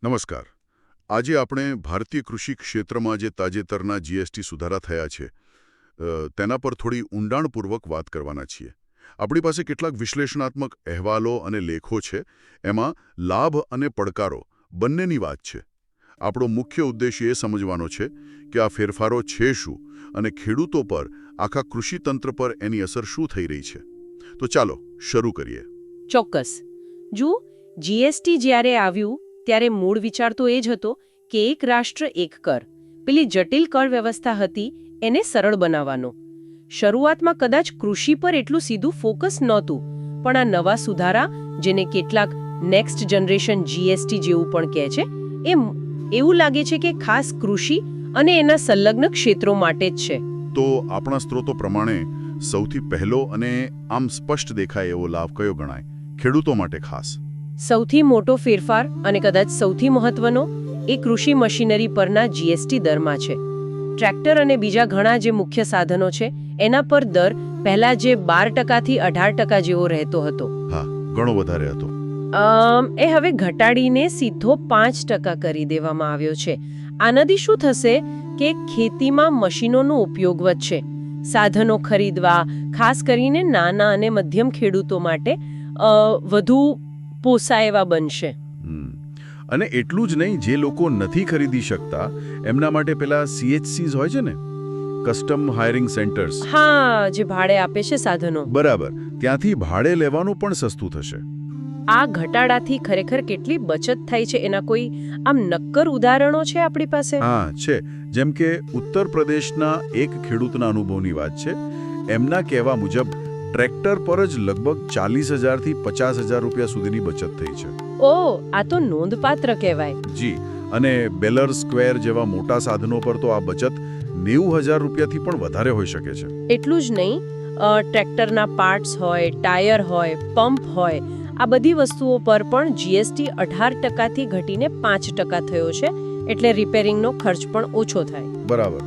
નમસ્કાર. આજે આપણે ભારતીય કૃષિ ક્ષેત્રમાં જે તાજેતરના જીએસટી સુધારા થયા છે તેના પર થોડી ઊંડાણપૂર્વક વાત કરવાના છીએ. આપણી પાસે કેટલાક વિશ્લેષણાત્મક અહેવાલો અને લેખો છે. એમાં લાભ અને પડકારો બંનેની વાત છે. આપણો મુખ્ય ઉદ્દેશ્ય એ સમજવાનો છે કે આ ફેરફારો છે શું અને ખેડૂતો પર, આખા કૃષિતંત્ર પર એની અસર શું થઈ રહી છે. તો ચાલો શરૂ કરીએ. ચોક્કસ. જુઓ, જીએસટી જ્યારે આવ્યું ત્યારે મૂળ વિચાર તો એ જ હતો કે એક રાષ્ટ્ર એક કર, પેલી જટિલ કર વ્યવસ્થા હતી એને સરળ બનાવવાનો. શરૂઆતમાં કદાચ કૃષિ પર એટલું સીધું ફોકસ નહોતું, પણ આ નવા સુધારા, જેને કેટલાક નેક્સ્ટ જનરેશન જીએસટી જેવું પણ કહે છે, એવું લાગે છે કે ખાસ કૃષિ અને એના સંલગ્ન ક્ષેત્રો માટે જ છે. તો આપણા સ્ત્રોતો પ્રમાણે સૌથી પહેલો અને આમ સ્પષ્ટ દેખાય એવો લાભ કયો ગણાય ખેડૂતો માટે ખાસ? સૌથી મોટો ફેરફાર અને કદાચ સૌથી મહત્વનો એ કૃષિ મશીનરી પરના જીએસટી દરમાં છે. ટ્રેક્ટર અને બીજા ઘણા જે મુખ્ય સાધનો છે એના પર દર પહેલા જે 12% થી 18% જેવો રહેતો હતો. હા, ઘણો વધારે હતો. એ હવે ઘટાડીને સીધો 5% કરી દેવામાં આવ્યો છે. આનાથી શું થશે કે ખેતીમાં મશીનોનો ઉપયોગ વધશે. સાધનો ખરીદવા, ખાસ કરીને નાના અને મધ્યમ ખેડૂતો માટે વધુ પોસાય એવા બનશે. અને એટલું જ નહીં, જે લોકો નથી ખરીદી શકતા એમના માટે પેલા CHCs હોય છે ને, કસ્ટમ હાયરિંગ સેન્ટર્સ. હા, જે ભાડે આપે છે સાધનો. બરાબર, ત્યાંથી ભાડે લેવાનું પણ સસ્તું થશે. આ ઘટાડાથી ખરેખર કેટલી બચત થાય છે એના કોઈ આમ નક્કર ઉદાહરણો છે આપણી પાસે? હા, છે. જેમ કે ઉત્તર પ્રદેશના એક ખેડૂતના અનુભવની વાત છે. એમના કહેવા મુજબ ટ્રેક્ટર પર જ લગભગ 40,000 થી 50,000 રૂપિયા સુધીની બચત થઈ છે. ઓહ, આ તો નોંધપાત્ર કહેવાય. જી, અને બેલર સ્ક્વેર જેવા મોટા સાધનો પર તો આ બચત 90,000 રૂપિયાથી પણ વધારે હોઈ શકે છે. એટલું જ નહીં, ટ્રેક્ટરના પાર્ટ્સ હોય, ટાયર હોય, પંપ હોય, આ બધી વસ્તુઓ પર પણ જીએસટી 18% થી ઘટીને 5% થયો છે. એટલે રિપેરિંગનો ખર્ચ પણ ઓછો થાય. બરાબર.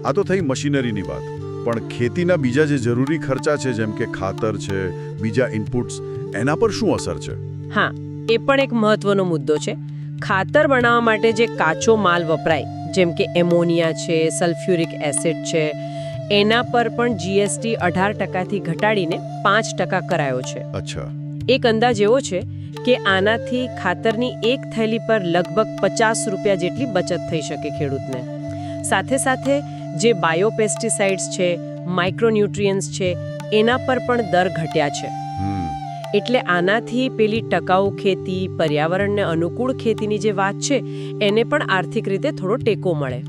આ તો થઈ મશીનરીની વાત. પણ ખેતીના બીજા જે જરૂરી ખર્ચા છે, જેમ કે ખાતર છે, બીજા ઇનપુટ્સ, એના પર શું અસર છે? હા, એ પણ એક મહત્વનો મુદ્દો છે. ખાતર બનાવવા માટે જે કાચો માલ વપરાય, જેમ કે એમોનિયા છે, સલ્ફ્યુરિક એસિડ છે, એના પર પણ જીએસટી 18% થી ઘટાડીને 5% કરાયો છે. અચ્છા. એક અંદાજ એવો છે કે આનાથી ખાતરની એક થેલી પર લગભગ 50 રૂપિયા જેટલી બચત થઈ શકે ખેડૂતને. સાથે સાથે જે બાયોપેસ્ટિસાઇડ્સ છે, માઇક્રોન્યુટ્રિયન્ટ્સ છે, એના પર પણ દર ઘટ્યા છે. એટલે આનાથી પેલી ટકાઉ ખેતી, પર્યાવરણને અનુકૂળ ખેતીની જે વાત છે એને પણ આર્થિક રીતે થોડો ટેકો મળે.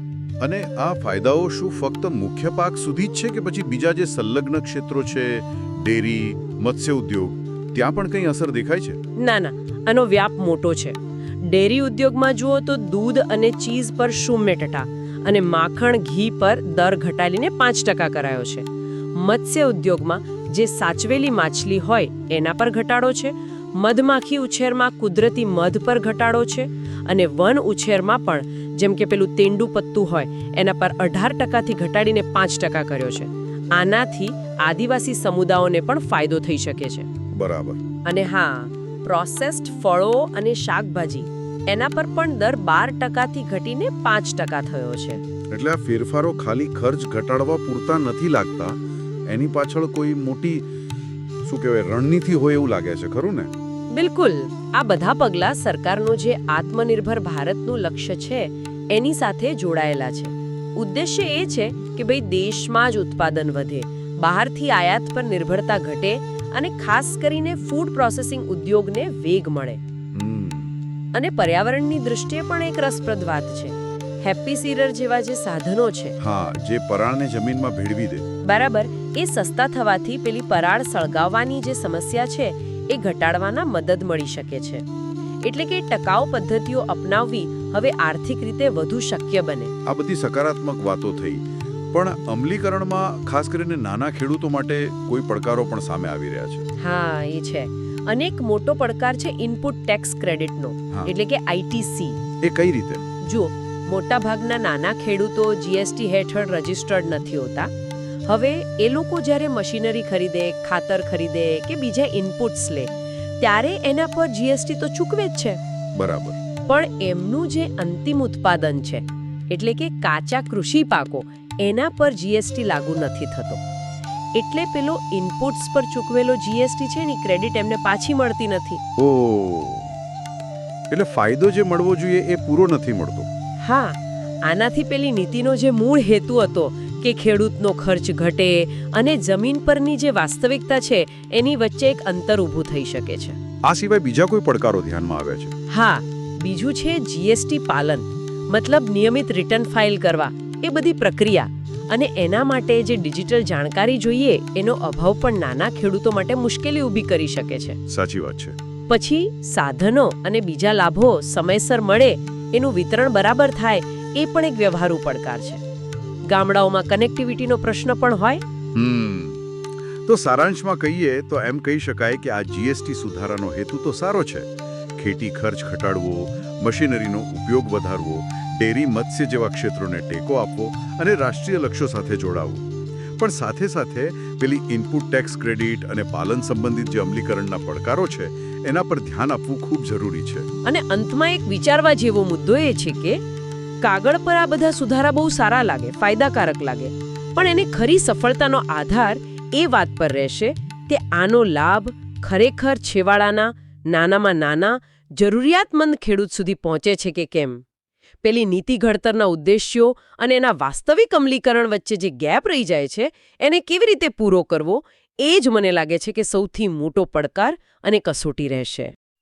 અને આ ફાયદાઓ શું ફક્ત મુખ્ય પાક સુધી જ છે કે પછી બીજા જે સંલગ્ન ક્ષેત્રો છે, ડેરી, મત્સ્ય ઉદ્યોગ, ત્યાં પણ કંઈ અસર દેખાય છે? ના, આનો વ્યાપ મોટો છે. ડેરી ઉદ્યોગમાં જુઓ તો દૂધ અને ચીઝ પર 0% અને માખણ, ઘી પર દર ઘટાડીને 5% કરાયો છે. મત્સ્ય ઉદ્યોગમાં જે સાચવેલી માછલી હોય એના પર ઘટાડો છે. મધમાખી ઉછેરમાં કુદરતી મધ પર ઘટાડો છે. અને વન ઉછેરમાં પણ, જેમ કે પેલું તેંડુ પત્તું હોય, એના પર 18% થી ઘટાડીને 5% કર્યો છે. આનાથી આદિવાસી સમુદાયોને પણ ફાયદો થઈ શકે છે. બરાબર. અને હા, પ્રોસેસ્ડ ફળો અને શાકભાજી, એના પર પણ દર 12% થી ઘટીને 5% થયો છે. એટલે આ ફેરફારો ખાલી ખર્ચ ઘટાડવા પૂરતા નથી લાગતા, એની પાછળ કોઈ મોટી રણનીતિ હોય એવું લાગે છે, ખરું ને? બિલકુલ. આ બધા પગલાં સરકારનું જે આત્મનિર્ભર ભારતનું લક્ષ્ય છે એની સાથે જોડાયેલા છે. ઉદ્દેશ્ય એ છે કે ભાઈ દેશમાં જ ઉત્પાદન વધે, બહારથી આયાત પર નિર્ભરતા ઘટે અને ખાસ કરીને ફૂડ પ્રોસેસિંગ ઉદ્યોગને વેગ મળે. અને પર્યાવરણની દૃષ્ટિએ પણ એક રસપ્રદ વાત છે. હેપી સીડર જેવા જે સાધનો છે, હા, જે પરાળને જમીનમાં ભેળવી દે, બરાબર, એ સસ્તા થવાથી પેલી પરાળ સળગાવવાની જે સમસ્યા છે એ ઘટાડવાના મદદ મળી શકે છે. એટલે કે ટકાઉ પદ્ધતિઓ અપનાવવી હવે આર્થિક રીતે વધુ શક્ય બને. આ બધી સકારાત્મક વાતો થઈ, પણ અમલીકરણમાં ખાસ કરીને નાના ખેડૂતો માટે કોઈ પડકારો પણ સામે આવી રહ્યા છે. હા, એ છે. અને એક મોટો પડકાર છે ઇનપુટ ટેક્સ ક્રેડિટનો, એટલે કે ITC. એ કઈ રીતે? જુઓ, મોટા ભાગના નાના ખેડૂતો જીએસટી હેઠળ રજીસ્ટર્ડ નથી હોતા. હવે એ લોકો જ્યારે મશીનરી ખરીદે, ખાતર ખરીદે કે બીજા ઇનપુટ્સ લે, ત્યારે એના પર જીએસટી તો ચૂકવે જ છે. બરાબર. પણ એમનું જે અંતિમ ઉત્પાદન છે એટલે કે કાચા કૃષિ પાકો એના પર જીએસટી લાગુ નથી થતો. એટલે પેલો ઇનપુટ્સ પર ચૂકવેલો જીએસટી છે ને ક્રેડિટ એમને પાછી મળતી નથી. ઓ એટલે ફાયદો જે મળવો જોઈએ એ પૂરો નથી મળતો. હા, આનાથી પેલી નીતિનો જે મૂળ હેતુ હતો કે ખેડૂતનો ખર્ચ ઘટે અને જમીન પરની જે વાસ્તવિકતા છે એની વચ્ચે એક અંતર ઊભું થઈ શકે છે. આ સિવાય બીજા કોઈ પડકારો ધ્યાનમાં આવ્યા છે? હા, બીજું છે જીએસટી પાલન, મતલબ નિયમિત રિટર્ન ફાઇલ કરવા, એ બધી પ્રક્રિયા અને એના માટે જે ડિજિટલ જાણકારી જોઈએ એનો અભાવ પણ નાના ખેડૂતો માટે મુશ્કેલી ઊભી કરી શકે છે. સાચી વાત છે. પછી સાધનો અને બીજા લાભો સમયસર મળે, એનું વિતરણ બરાબર થાય, એ પણ એક વ્યવહારુ પડકાર છે. ગામડાઓમાં કનેક્ટિવિટીનો પ્રશ્ન પણ હોય. તો સારાંશમાં કહીએ તો એમ કહી શકાય કે આ જીએસટી સુધારાનો હેતુ તો સારો છે. ખેતી ખર્ચ ઘટાડવો, મશીનરીનો ઉપયોગ વધારવો, ડેરી મત્સ્ય જેવા ક્ષેત્રોને ટેકો આપવો અને રાષ્ટ્રીય લક્ષ્યો સાથે જોડાવવું. પણ સાથે સાથે પેલી ઇનપુટ ટેક્સ ક્રેડિટ અને પાલન સંબંધિત જે અમલીકરણના પડકારો છે એના પર ધ્યાન આપવું ખૂબ જરૂરી છે. અને અંતમાં એક વિચારવા જેવો મુદ્દો એ છે કે કાગળ પર આ બધા સુધારા બહુ સારા લાગે, ફાયદાકારક લાગે, પણ એની ખરી સફળતાનો આધાર એ વાત પર રહેશે કે આનો લાભ ખરેખર છેવાડાના નાનામાં નાના જરૂરિયાતમંદ ખેડૂત સુધી પહોંચે છે કે કેમ. પેલી નીતિ ઘડતરના ઉદ્દેશ્યો અને એના વાસ્તવિક અમલીકરણ વચ્ચે જે ગેપ રહી જાય છે એને કેવી રીતે પૂરો કરવો, એ જ મને લાગે છે કે સૌથી મોટો પડકાર અને કસોટી રહેશે.